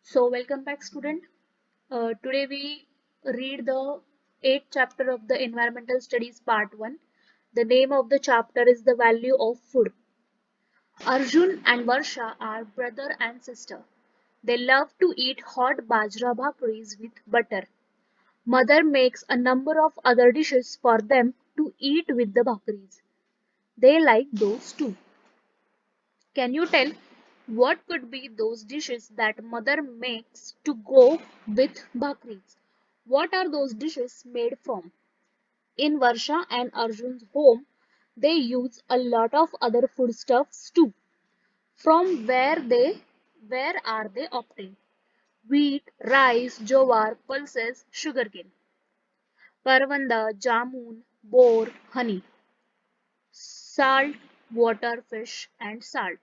So, welcome back, student. Today we read the 8th chapter of the Environmental Studies Part 1. The name of the chapter is The Value of Food. Arjun and Varsha are brother and sister. They love to eat hot bajra bhakris with butter. Mother makes a number of other dishes for them to eat with the bhakris. They like those too. Can you tell what could be those dishes that mother makes to go with bhakris? What are those dishes made from? In Varsha and Arjun's home, they use a lot of other foodstuffs too. From where are they obtained? Wheat, rice, jowar, pulses, sugarcane, karvanda, jamun, boar, honey, salt, water, fish, and salt.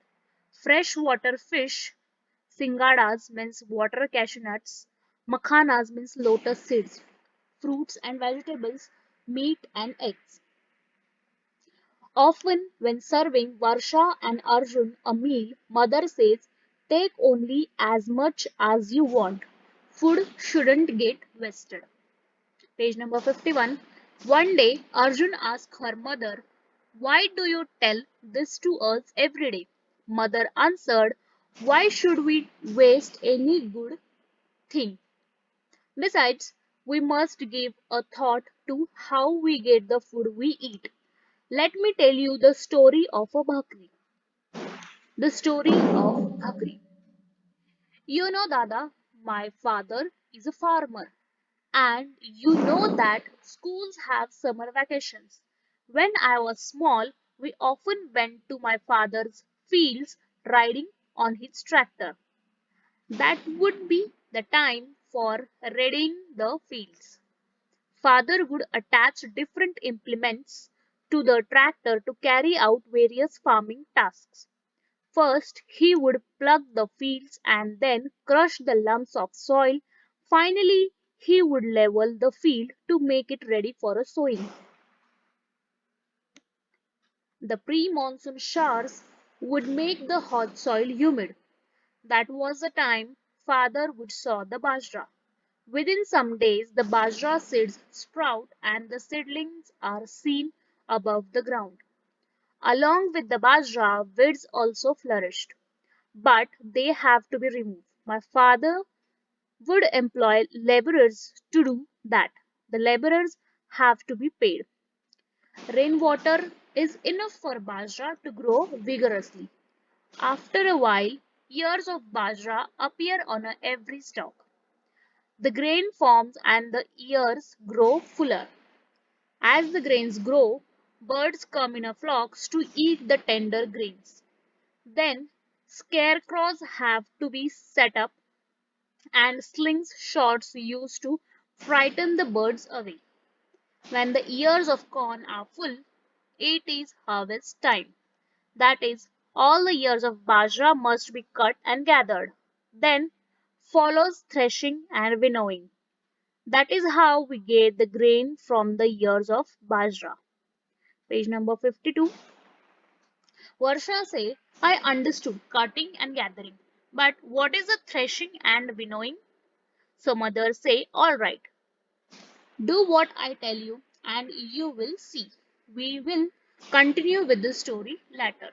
Freshwater fish, singadas means water cashew nuts, makhanas means lotus seeds, fruits and vegetables, meat and eggs. Often, when serving Varsha and Arjun a meal, mother says, take only as much as you want. Food shouldn't get wasted. Page number 51. One day, Arjun asked her mother, why do you tell this to us every day? Mother answered, why should we waste any good thing? Besides, we must give a thought to how we get the food we eat. Let me tell you the story of a bhakri. The story of bhakri. You know, Dada, my father is a farmer. And you know that schools have summer vacations. When I was small, we often went to my father's fields riding on his tractor. That would be the time for readying the fields. Father would attach different implements to the tractor to carry out various farming tasks. First, he would plug the fields and then crush the lumps of soil. Finally, he would level the field to make it ready for a sowing. The pre-monsoon showers would make the hot soil humid. That was the time father would sow the bajra. Within some days, the bajra seeds sprout and the seedlings are seen above the ground. Along with the bajra, weeds also flourished, but they have to be removed. My father would employ laborers to do that. The laborers have to be paid. Rainwater is enough for bajra to grow vigorously. After a while, ears of bajra appear on every stalk. The grain forms and the ears grow fuller. As the grains grow, birds come in flocks to eat the tender grains. Then, scarecrows have to be set up and slingshots used to frighten the birds away. When the ears of corn are full, it is harvest time. That is, all the ears of bajra must be cut and gathered. Then follows threshing and winnowing. That is how we get the grain from the ears of bajra. Page number 52. Varsha say, I understood cutting and gathering. But what is the threshing and winnowing? So mother say, all right, do what I tell you and you will see. We will continue with the story later.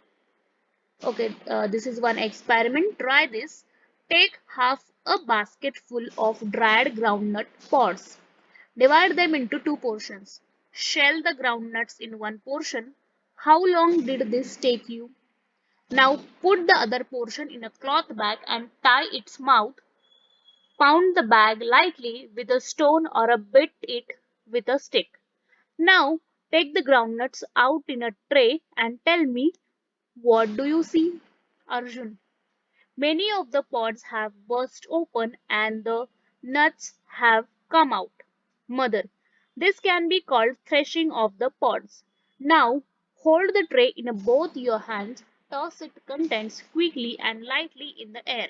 Okay, this is one experiment. Try this. Take half a basket full of dried groundnut pods. Divide them into two portions. Shell the groundnuts in one portion. How long did this take you? Now put the other portion in a cloth bag and tie its mouth. Pound the bag lightly with a stone or beat it with a stick. Now take the groundnuts out in a tray and tell me, what do you see? Arjun. Many of the pods have burst open and the nuts have come out. Mother. This can be called threshing of the pods. Now hold the tray in both your hands, toss its contents quickly and lightly in the air.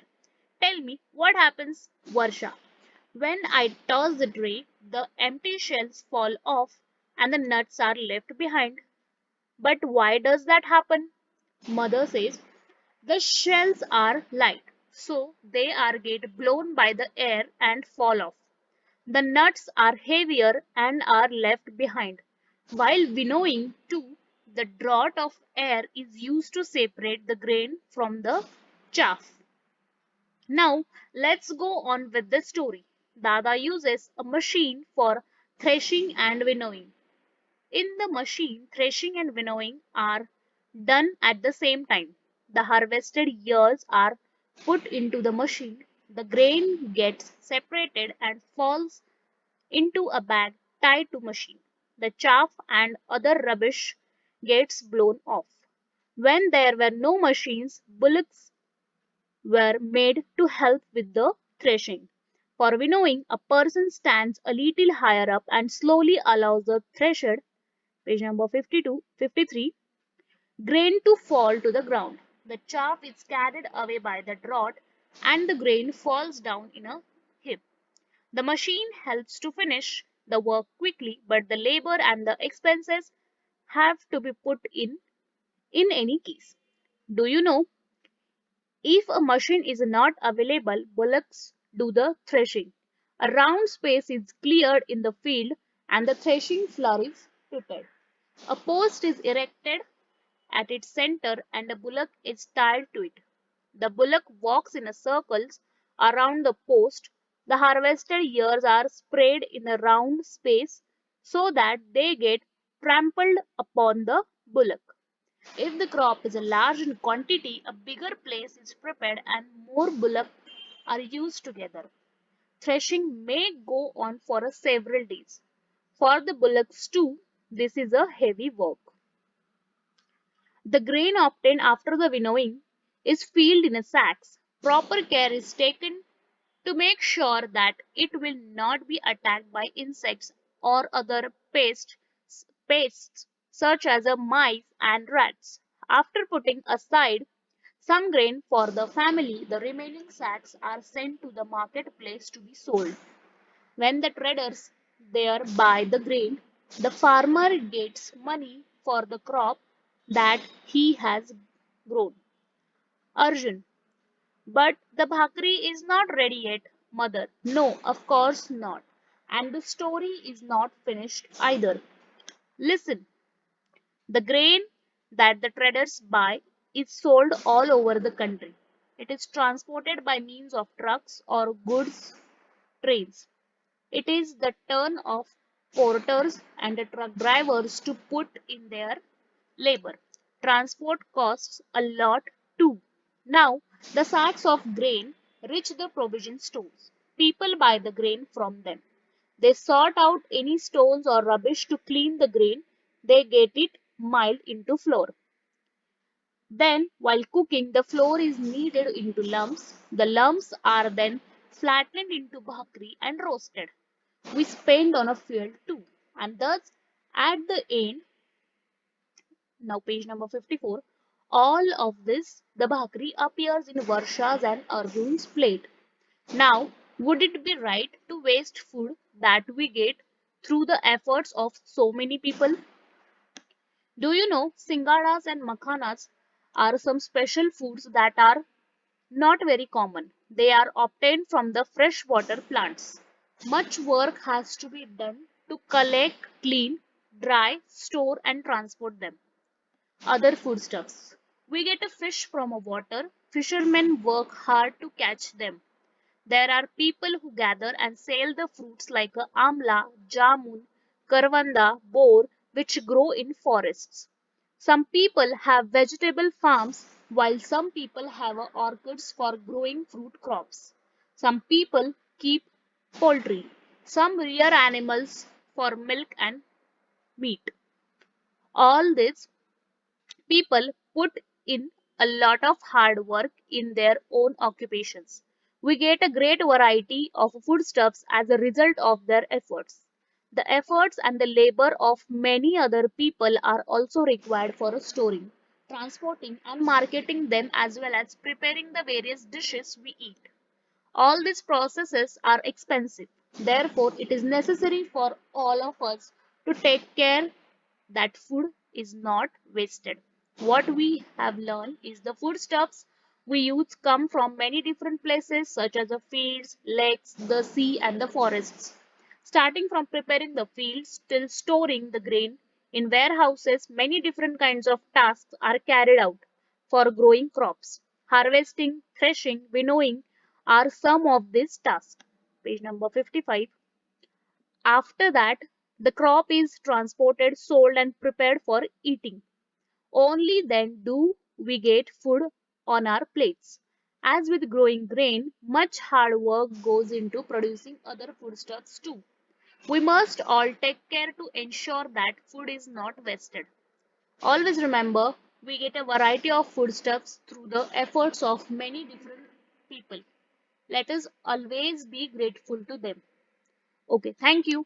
Tell me what happens, Varsha. When I toss the tray, the empty shells fall off and the nuts are left behind. But why does that happen? Mother says, the shells are light. so they are get blown by the air and fall off. The nuts are heavier and are left behind. While winnowing too, the draught of air is used to separate the grain from the chaff. Now, let's go on with the story. Dada uses a machine for threshing and winnowing. In the machine, threshing and winnowing are done at the same time. The harvested ears are put into the machine. The grain gets separated and falls into a bag tied to machine. The chaff and other rubbish gets blown off. When there were no machines, bullocks were made to help with the threshing. For winnowing, a person stands a little higher up and slowly allows the threshed, page number 52, 53, grain to fall to the ground. The chaff is carried away by the draught and the grain falls down in a heap. The machine helps to finish the work quickly, but the labor and the expenses have to be put in any case. Do you know, if a machine is not available, bullocks do the threshing. A round space is cleared in the field and the threshing floor is prepared. A post is erected at its center and a bullock is tied to it. The bullock walks in a circles around the post. The harvested ears are spread in a round space so that they get trampled upon the bullock. If the crop is a large in quantity, a bigger place is prepared and more bullock are used together. Threshing may go on for several days. For the bullocks too, this is a heavy work. The grain obtained after the winnowing is filled in sacks. Proper care is taken to make sure that it will not be attacked by insects or other pests such as mice and rats. After putting aside some grain for the family, the remaining sacks are sent to the marketplace to be sold. When the traders there buy the grain, the farmer gets money for the crop that he has grown. Arjun, but the bhakri is not ready yet, mother. No, of course not. And the story is not finished either. Listen, the grain that the traders buy is sold all over the country. It is transported by means of trucks or goods trains. It is the turn of porters and the truck drivers to put in their labor. Transport costs a lot too. Now, the sacks of grain reach the provision stores. People buy the grain from them. They sort out any stones or rubbish to clean the grain. They get it milled into flour. Then, while cooking, the flour is kneaded into lumps. The lumps are then flattened into bhakri and roasted. We spend on a field too. And thus, at the end, now page number 54, all of this, the bhakri appears in Varsha's and Arjun's plate. Now, would it be right to waste food that we get through the efforts of so many people? Do you know singadas and makhanas are some special foods that are not very common. They are obtained from the freshwater plants. Much work has to be done to collect, clean, dry, store, and transport them. Other foodstuffs. We get a fish from a water. Fishermen work hard to catch them. There are people who gather and sell the fruits like amla, jamun, karvanda, bor, which grow in forests. Some people have vegetable farms, while some people have orchards for growing fruit crops. Some people keep poultry. Some rear animals for milk and meat. All this people put in a lot of hard work in their own occupations. We get a great variety of foodstuffs as a result of their efforts. The efforts and the labor of many other people are also required for storing, transporting, and marketing them as well as preparing the various dishes we eat. All these processes are expensive. Therefore, it is necessary for all of us to take care that food is not wasted. What we have learned is the foodstuffs we use come from many different places such as the fields, lakes, the sea and the forests. Starting from preparing the fields till storing the grain in warehouses, many different kinds of tasks are carried out for growing crops. Harvesting, threshing, winnowing are some of these tasks. Page number 55. After that, the crop is transported, sold and prepared for eating. Only then do we get food on our plates. As with growing grain, much hard work goes into producing other foodstuffs too. We must all take care to ensure that food is not wasted. Always remember, we get a variety of foodstuffs through the efforts of many different people. Let us always be grateful to them. Okay, thank you.